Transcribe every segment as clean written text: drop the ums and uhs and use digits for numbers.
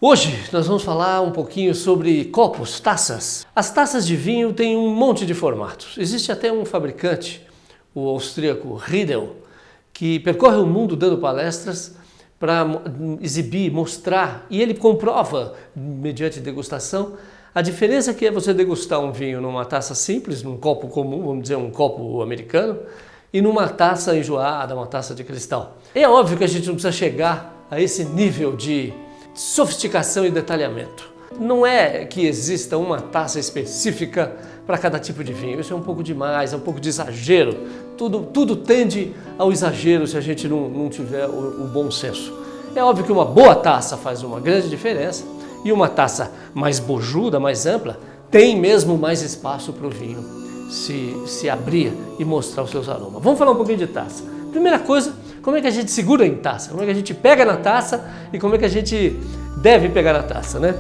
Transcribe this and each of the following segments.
Hoje nós vamos falar um pouquinho sobre copos, taças. As taças de vinho têm um monte de formatos. Existe até um fabricante, o austríaco Riedel, que percorre o mundo dando palestras para exibir, mostrar, e ele comprova, mediante degustação, a diferença que é você degustar um vinho numa taça simples, num copo comum, vamos dizer um copo americano, e numa taça enjoada, uma taça de cristal. É óbvio que a gente não precisa chegar a esse nível de sofisticação e detalhamento. Não é que exista uma taça específica para cada tipo de vinho. Isso é um pouco demais, é um pouco de exagero. Tudo tende ao exagero se a gente não tiver o bom senso. É óbvio que uma boa taça faz uma grande diferença e uma taça mais bojuda, mais ampla, tem mesmo mais espaço para o vinho se abrir e mostrar os seus aromas. Vamos falar um pouquinho de taça. Primeira coisa, como é que a gente segura em taça? Como é que a gente pega na taça e como é que a gente deve pegar na taça, né?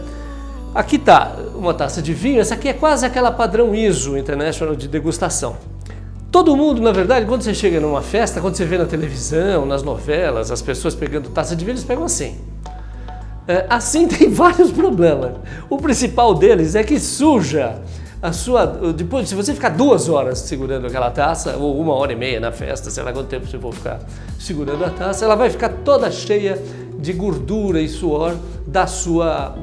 Aqui está uma taça de vinho, essa aqui é quase aquela padrão ISO International de degustação. Todo mundo, na verdade, quando você chega numa festa, quando você vê na televisão, nas novelas, as pessoas pegando taça de vinho, eles pegam assim. Assim tem vários problemas. O principal deles é que suja a sua... Depois, se você ficar 2 horas segurando aquela taça, ou 1h30 na festa, sei lá quanto tempo você for ficar segurando a taça, ela vai ficar toda cheia de gordura e suor da sua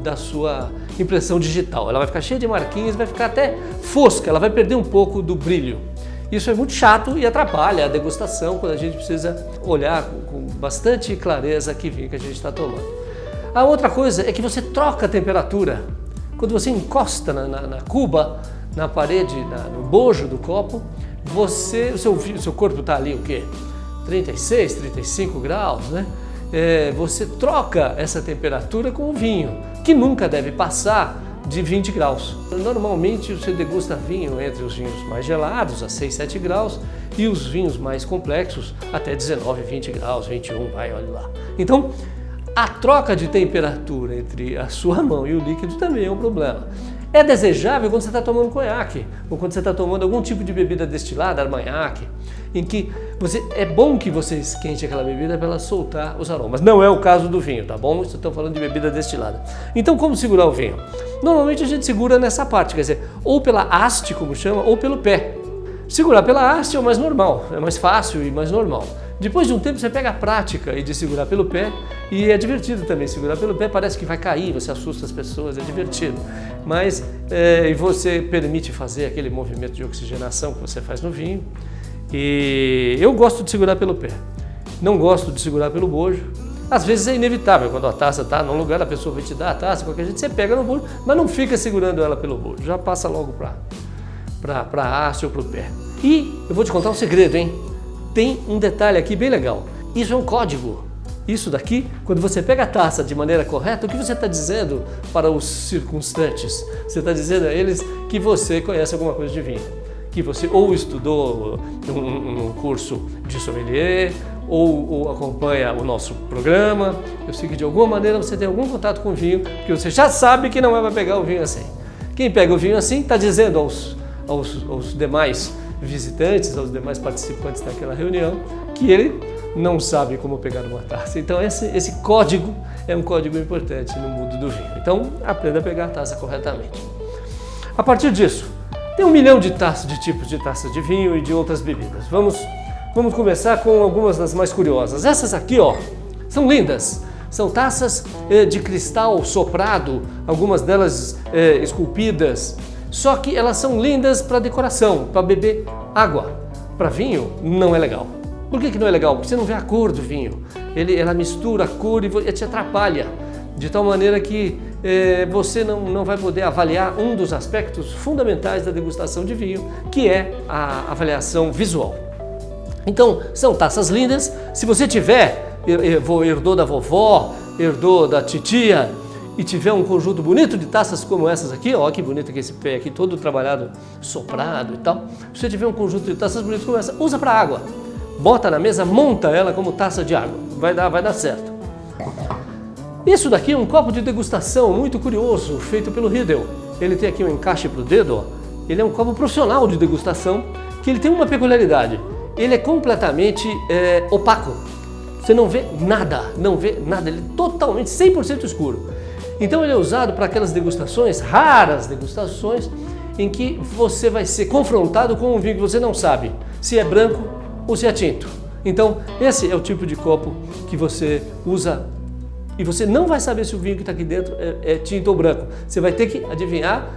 impressão digital. Ela vai ficar cheia de marquinhas, vai ficar até fosca, ela vai perder um pouco do brilho. Isso é muito chato e atrapalha a degustação quando a gente precisa olhar com bastante clareza que vinho que a gente está tomando. A outra coisa é que você troca a temperatura. Quando você encosta na cuba, na parede, no bojo do copo, o seu corpo está ali o quê? 36, 35 graus, né? Você troca essa temperatura com o vinho, que nunca deve passar de 20 graus. Normalmente você degusta vinho entre os vinhos mais gelados, a 6, 7 graus, e os vinhos mais complexos até 19, 20 graus, 21, vai, olha lá. Então, a troca de temperatura entre a sua mão e o líquido também é um problema. É desejável quando você está tomando conhaque, ou quando você está tomando algum tipo de bebida destilada, armanhaque, em que é bom que você esquente aquela bebida para ela soltar os aromas. Não é o caso do vinho, tá bom? Estou falando de bebida destilada. Então, como segurar o vinho? Normalmente a gente segura nessa parte, quer dizer, ou pela haste, como chama, ou pelo pé. Segurar pela haste é o mais normal, é mais fácil e mais normal. Depois de um tempo você pega a prática de segurar pelo pé e é divertido também segurar pelo pé, parece que vai cair, você assusta as pessoas, é divertido. Mas e você permite fazer aquele movimento de oxigenação que você faz no vinho. E eu gosto de segurar pelo pé, não gosto de segurar pelo bojo. Às vezes é inevitável, quando a taça está num lugar, a pessoa vai te dar a taça, qualquer jeito você pega no bojo, mas não fica segurando ela pelo bojo, já passa logo para a haste ou para o pé. E eu vou te contar um segredo, hein? Tem um detalhe aqui bem legal. Isso é um código. Isso daqui, quando você pega a taça de maneira correta, o que você está dizendo para os circunstantes? Você está dizendo a eles que você conhece alguma coisa de vinho. Que você ou estudou um curso de sommelier, ou acompanha o nosso programa. Eu sei que de alguma maneira você tem algum contato com o vinho, porque você já sabe que não é para pegar o vinho assim. Quem pega o vinho assim está dizendo aos demais visitantes, aos demais participantes daquela reunião, que ele não sabe como pegar uma taça. Então esse código é um código importante no mundo do vinho. Então aprenda a pegar a taça corretamente. A partir disso, tem 1 milhão de tipos de taças de vinho e de outras bebidas. Vamos começar com algumas das mais curiosas. Essas aqui, ó, são lindas. São taças de cristal soprado, algumas delas esculpidas. Só que elas são lindas para decoração, para beber água. Para vinho, não é legal. Por que não é legal? Porque você não vê a cor do vinho. Ela mistura a cor e te atrapalha. De tal maneira que você não vai poder avaliar um dos aspectos fundamentais da degustação de vinho, que é a avaliação visual. Então, são taças lindas. Se você tiver, herdou da vovó, herdou da titia, e tiver um conjunto bonito de taças como essas aqui, ó, que bonito que esse pé aqui, todo trabalhado, soprado e tal. Se você tiver um conjunto de taças bonitas como essa, usa para água. Bota na mesa, monta ela como taça de água. Vai dar certo. Isso daqui é um copo de degustação muito curioso, feito pelo Riedel. Ele tem aqui um encaixe para o dedo, ó. Ele é um copo profissional de degustação, que ele tem uma peculiaridade. Ele é completamente opaco. Você não vê nada, ele é totalmente 100% escuro. Então ele é usado para aquelas degustações, raras degustações, em que você vai ser confrontado com um vinho que você não sabe se é branco ou se é tinto. Então esse é o tipo de copo que você usa e você não vai saber se o vinho que está aqui dentro é tinto ou branco. Você vai ter que adivinhar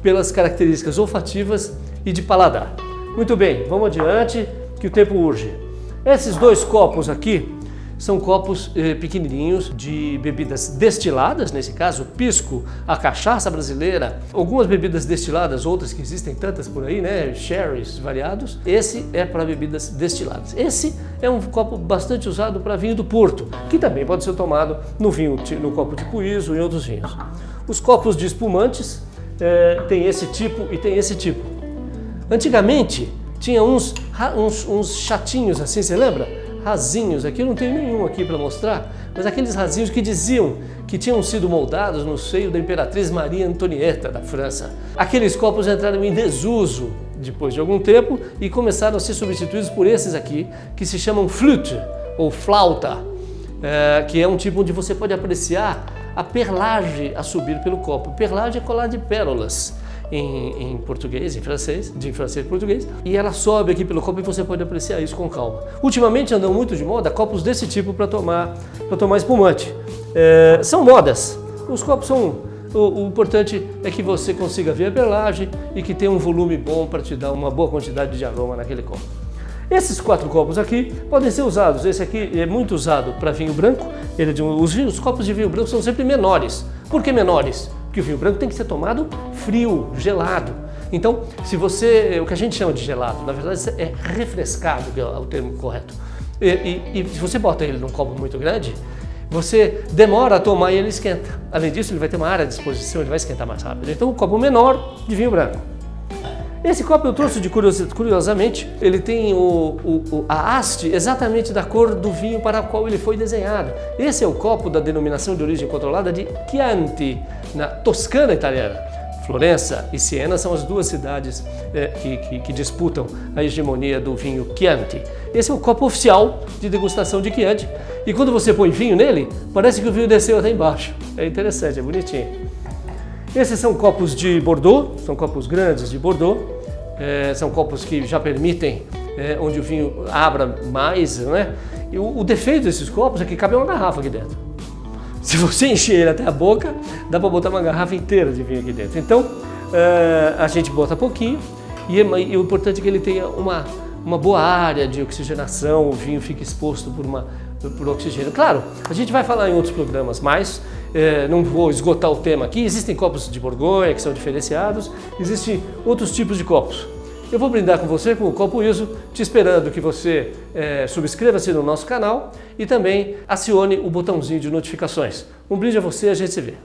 pelas características olfativas e de paladar. Muito bem, vamos adiante que o tempo urge. Esses dois copos aqui são copos pequenininhos de bebidas destiladas, nesse caso pisco, a cachaça brasileira, algumas bebidas destiladas, outras que existem tantas por aí, né, sherrys variados. Esse é para bebidas destiladas. Esse é um copo bastante usado para vinho do Porto, que também pode ser tomado no copo de puizo e em outros vinhos. Os copos de espumantes tem esse tipo e tem esse tipo. Antigamente tinha uns chatinhos assim, você lembra? Rasinhos, aqui eu não tenho nenhum aqui para mostrar, mas aqueles rasinhos que diziam que tinham sido moldados no seio da Imperatriz Maria Antonieta da França. Aqueles copos entraram em desuso depois de algum tempo e começaram a ser substituídos por esses aqui, que se chamam flûte ou flauta, que é um tipo onde você pode apreciar a perlage a subir pelo copo. Perlage é colar de pérolas. Em português, em francês, de francês e português, e ela sobe aqui pelo copo e você pode apreciar isso com calma. Ultimamente andam muito de moda copos desse tipo para tomar espumante. São modas. Os copos são... O importante é que você consiga ver a perlagem e que tenha um volume bom para te dar uma boa quantidade de aroma naquele copo. Esses 4 copos aqui podem ser usados. Esse aqui é muito usado para vinho branco. Os copos de vinho branco são sempre menores. Por que menores? Porque o vinho branco tem que ser tomado frio, gelado. Então, o que a gente chama de gelado, na verdade é refrescado, que é o termo correto. E se você bota ele num copo muito grande, você demora a tomar e ele esquenta. Além disso, ele vai ter uma área de disposição, ele vai esquentar mais rápido. Então, um copo menor de vinho branco. Esse copo eu trouxe curiosamente, ele tem a haste exatamente da cor do vinho para o qual ele foi desenhado. Esse é o copo da denominação de origem controlada de Chianti, na Toscana italiana. Florença e Siena são as duas cidades que disputam a hegemonia do vinho Chianti. Esse é o copo oficial de degustação de Chianti e quando você põe vinho nele, parece que o vinho desceu até embaixo. É interessante, é bonitinho. Esses são copos de Bordeaux, são copos grandes de Bordeaux, são copos que já permitem onde o vinho abra mais, né? E o defeito desses copos é que cabe uma garrafa aqui dentro. Se você encher ele até a boca, dá para botar uma garrafa inteira de vinho aqui dentro. Então, a gente bota pouquinho e o importante é que ele tenha uma boa área de oxigenação, o vinho fica exposto por oxigênio. Claro, a gente vai falar em outros programas, mas não vou esgotar o tema aqui. Existem copos de Borgonha que são diferenciados, existem outros tipos de copos. Eu vou brindar com você com o copo ISO, te esperando que você subscreva-se no nosso canal e também acione o botãozinho de notificações. Um brinde a você, a gente se vê.